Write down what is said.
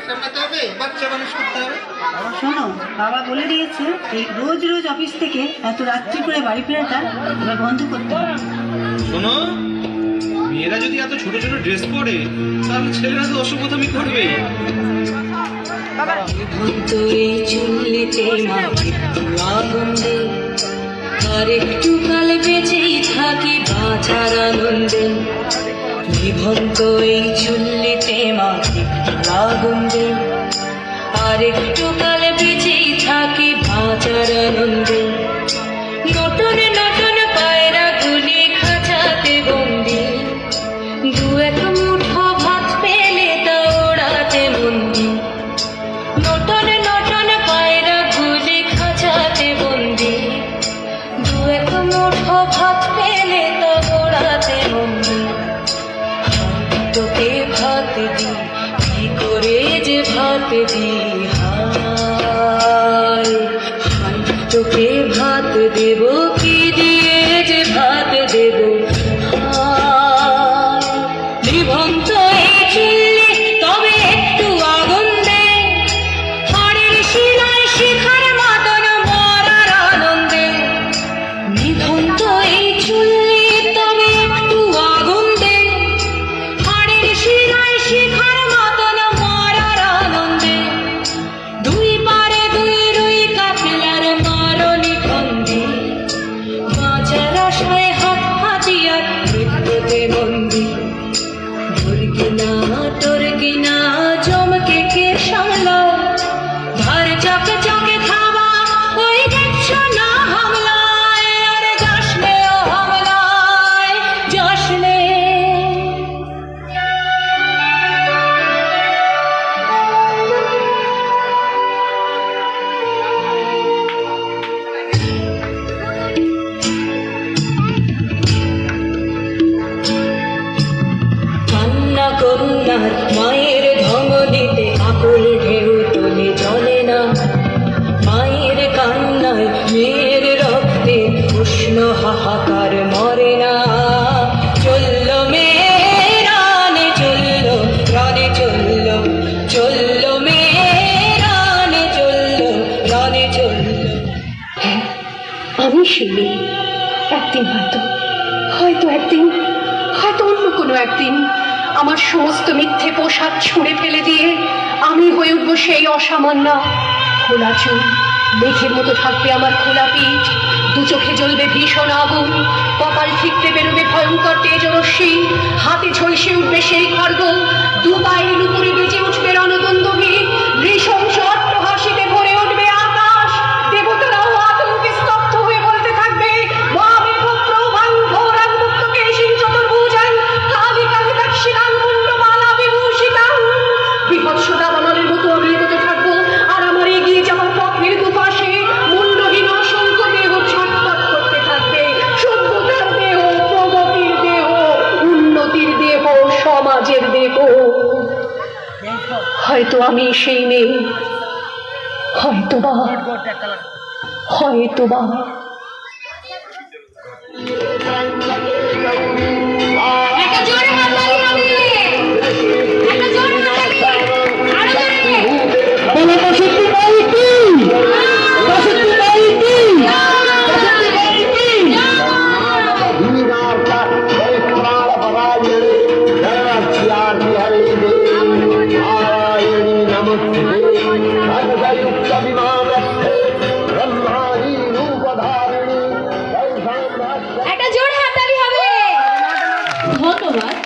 সামলাতে হবে, বাচ্চা মানুষ করতে হবে। শোনো, বাবা বলে দিয়েছে এই রোজ রোজ অফিস থেকে এত রাত্রি করে বাড়ি ফেরাটা এবার বন্ধ করতে হবে। শোনো, মেয়েরা যদি এত ছোট ছোট ড্রেস পরে তাহলে ছেলেরা তো অসভ্যতামি করবে। আর একটু কাল বেঁচেই থাকি বাঁচার আনন্দে, নিভন্ত এই চুল্লিতে মাটি আগুন দে। আর একটু কাল বেঁচেই থাকি বাঁচার আনন্দে, নতুন নতুন পায়রা গুলি খাঁচাতে বন্দি, দু এক মুঠো ভাত পেলে তা ওড়াতে বন্দি। নতুন নতুন পায়রা গুলি খাঁচাতে বন্দি, দু এক মুঠো ভাত পেলে তা ওড়াতে বন্দি। তোকে ভাত দি, কি করে যে ভাত দি, হায় হায় তোকে ভাত দেব, কি দিয়ে যে ভাত দেব, হায়। নিভন্ত এই চুল্লি তবে একটু আগুন দে, হাড়ের শিলায় শিখার মতন মরার আনন্দে। নিভন্ত এই চুল্লি তবে একটু আগুন দে, হাড়ের শিলায় শিখার মতন মরার আনন্দে। দুই পারে দুই রুই কাতলার মারণি ফন্দি, বাঁচার আশায় হাত হাতিয়ার মৃত্যুতে বন্দি। তোর কিনা জমকে কে সামলাও, ধার চকে চকে থাবা ওই দেখছো না হামলায়, আরে যাসনে ও হামলায় যাসনে। কান্না করুণার মায়ের ধমনীতে আকুল ঢেউ তুলে চলে না, মায়ের কান্নায় মেয়ের রক্তে উষ্ণ হাহাকার মরে না। চলল মেয়ে রানে চলল, রানে চলল, চলল মেয়ে রানে চলল, রানে চলল। হ্যাঁ, আমি শুনি একদিন হয়তো অন্য কোনো একদিন আমার সমস্ত মিথ্যে পোশাক ছুঁড়ে ফেলে দিয়ে আমি হয়ে উঠবো সেই অসামান্য। খোলা চুল, মেঘের মতো থাকবে আমার খোলা পিঠ, দু চোখে জ্বলবে ভীষণ আগুন, কপাল ঠিকতে বেরোবে ভয়ঙ্কর তেজরশ্মি, হাতে ঝলসে উঠবে সেই খড়গ, দু পায়ের উপরে বেজে উঠবে রণদন্দভী, নৃশংস অট্টহাসিতে ভরে উঠবে আকাশ। দেবতারাও আতঙ্কে স্তব্ধ হয়ে বলতে থাকবে, বিভৎস দাবানলের মতো আমি এগোতে থাকবো, আর আমার এগিয়ে যাওয়ার পথের দুপাশে মুন্ডহীন অসংখ্য দেহ ছটফট করতে থাকবে। সভ্যতার দেহ, প্রগতির দেহ, উন্নতির দেহ, সমাজের দেহ। হয়তো আমি সেই মেয়ে, হয়তোবা। একটা জোরে হাততালি হবে। ধন্যবাদ।